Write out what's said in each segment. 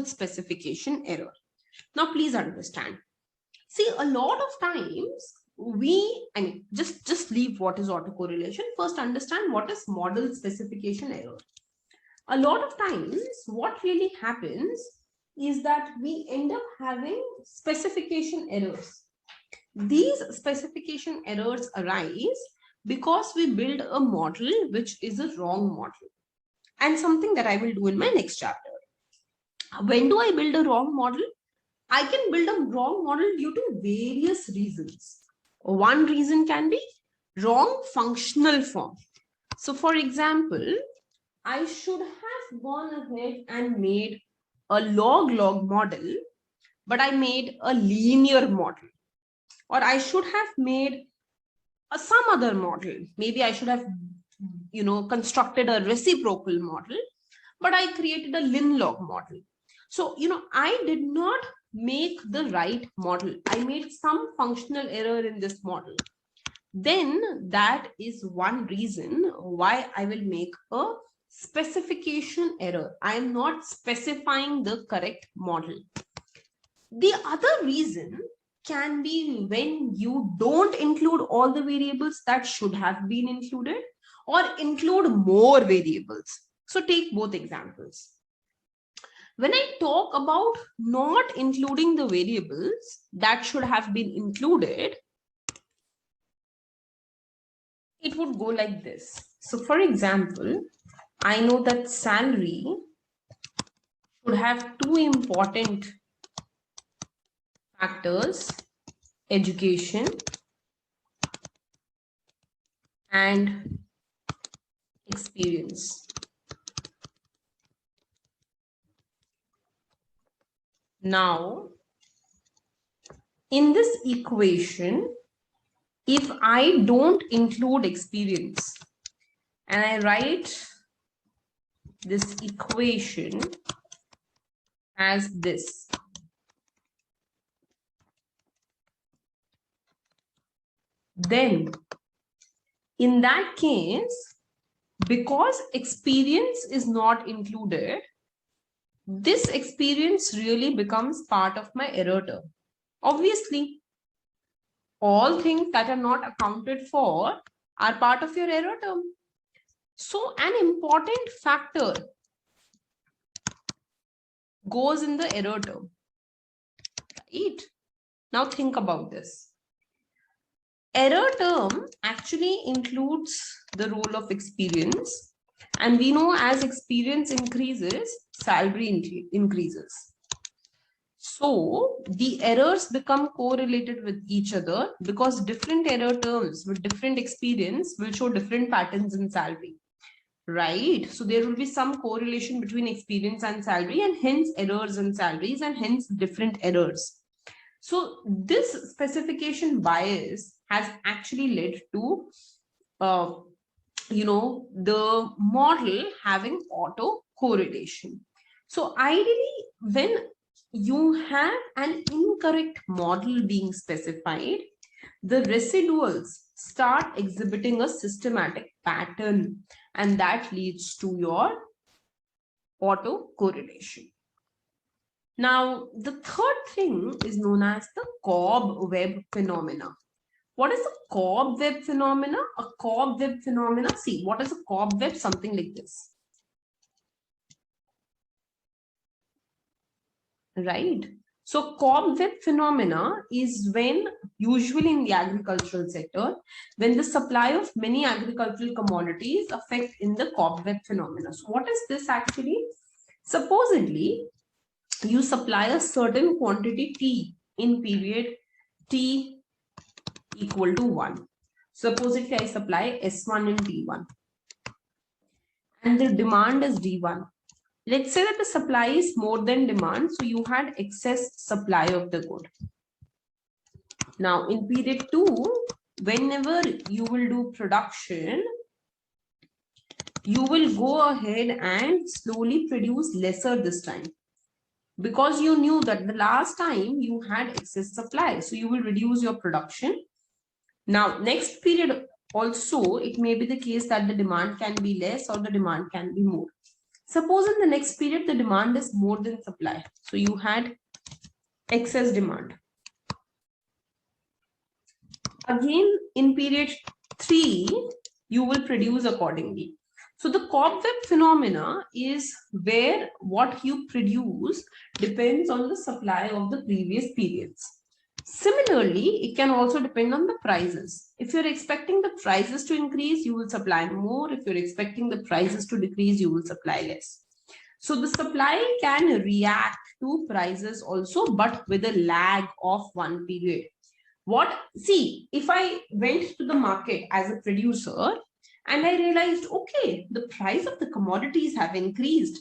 model specification error. Now, please understand. See, a lot of times just leave what is autocorrelation. First, understand what is model specification error. A lot of times, what really happens is that we end up having specification errors. These specification errors arise because we build a model which is a wrong model, and something that I will do in my next chapter. When do I build a wrong model? I can build a wrong model due to various reasons. One reason can be wrong functional form. So for example, I should have gone ahead and made a log model, but I made a linear model. Or I should have made some other model. Maybe I should have, constructed a reciprocal model, but I created a lin-log model. So, I did not make the right model. I made some functional error in this model. Then that is one reason why I will make a specification error. I am not specifying the correct model. The other reason can be when you don't include all the variables that should have been included, or include more variables. So take both examples. When I talk about not including the variables that should have been included, it would go like this. So for example, I know that salary should have two important factors: education and experience. Now, in this equation, if I don't include experience and I write this equation as this, then in that case, because experience is not included, this experience really becomes part of my error term. Obviously, all things that are not accounted for are part of your error term. So an important factor goes in the error term, right? Now think about this. Error term actually includes the role of experience, and we know as experience increases, salary increases. So the errors become correlated with each other because different error terms with different experience will show different patterns in salary, right? So there will be some correlation between experience and salary, and hence errors in salaries, and hence different errors. So this specification bias has actually led to, the model having auto correlation. So ideally, when you have an incorrect model being specified, the residuals start exhibiting a systematic pattern, and that leads to your auto correlation. Now, the third thing is known as the Cob Web Phenomena. What is the Cob Web Phenomena? A Cob Web Phenomena, see, what is a Cob Web? Something like this, right? So Cob Web Phenomena is when, usually in the agricultural sector, when the supply of many agricultural commodities affect in the Cob Web Phenomena. So what is this actually? Supposedly, you supply a certain quantity T in period T equal to 1. Supposedly, I supply S1 in T1 and the demand is D1. Let's say that the supply is more than demand, so you had excess supply of the good. Now, in period 2, whenever you will do production, you will go ahead and slowly produce lesser this time, because you knew that the last time you had excess supply, so you will reduce your production. Now, next period also, it may be the case that the demand can be less or the demand can be more. Suppose in the next period, the demand is more than supply. So you had excess demand. Again, in period 3, you will produce accordingly. So the Cob Web phenomena is where what you produce depends on the supply of the previous periods. Similarly, it can also depend on the prices. If you're expecting the prices to increase, you will supply more. If you're expecting the prices to decrease, you will supply less. So the supply can react to prices also, but with a lag of one period. If I went to the market as a producer and I realized, okay, the price of the commodities have increased,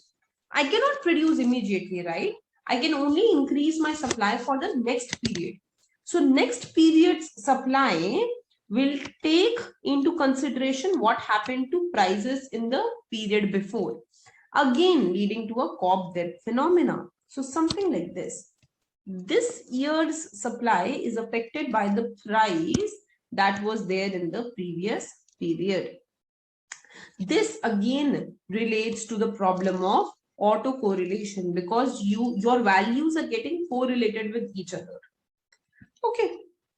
I cannot produce immediately, right? I can only increase my supply for the next period. So next period's supply will take into consideration what happened to prices in the period before, again leading to a Cob Web phenomena. So something like this. This year's supply is affected by the price that was there in the previous period. This again relates to the problem of autocorrelation because your values are getting correlated with each other. Okay.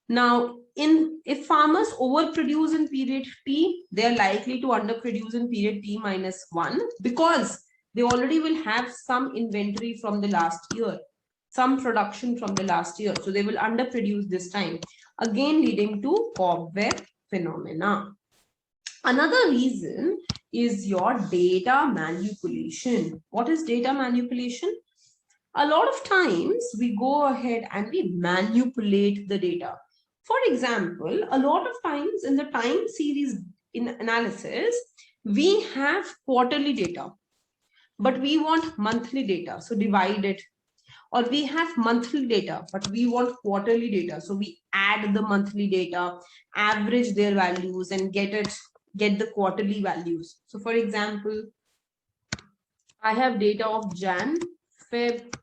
Now, if farmers overproduce in period T, they are likely to underproduce in period T minus 1 because they already will have some inventory from the last year, some production from the last year. So they will underproduce this time, again leading to Cob Web phenomena. Another reason is your data manipulation. What is data manipulation? A lot of times we go ahead and we manipulate the data. For example, a lot of times in the time series in analysis, we have quarterly data, but we want monthly data. So divide it. Or we have monthly data, but we want quarterly data. So we add the monthly data, average their values and get the quarterly values. So for example, I have data of Jan, Feb,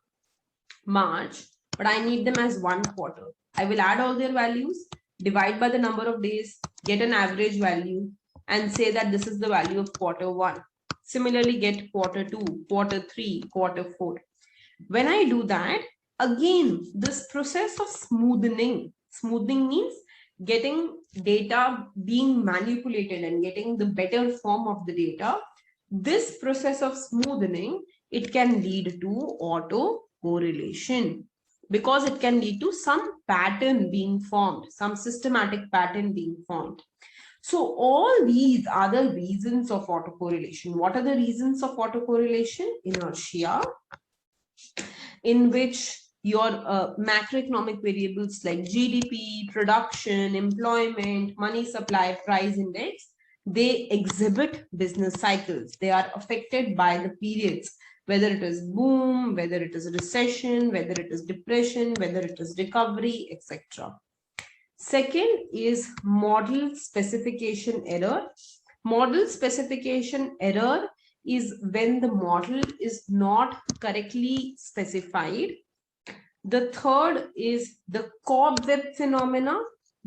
March, but I need them as one quarter. I will add all their values, divide by the number of days, get an average value and say that this is the value of quarter 1. Similarly, get quarter 2, quarter 3, quarter 4. When I do that, again, this process of smoothing means getting data being manipulated and getting the better form of the data. This process of smoothing, it can lead to autocorrelation because it can lead to some pattern being formed, some systematic pattern being formed. So all these are the reasons of autocorrelation. What are the reasons of autocorrelation? Inertia, in which your macroeconomic variables like GDP, production, employment, money supply, price index, they exhibit business cycles. They are affected by the periods, whether it is boom, whether it is recession, whether it is depression, whether it is recovery, etc. Second is model specification error. Model specification error is when the model is not correctly specified. The third is the Cob Web phenomena,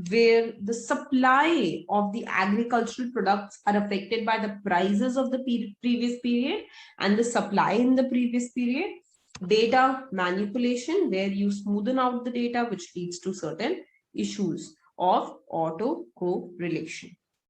where the supply of the agricultural products are affected by the prices of the previous period and the supply in the previous period. Data manipulation, where you smoothen out the data, which leads to certain issues of autocorrelation.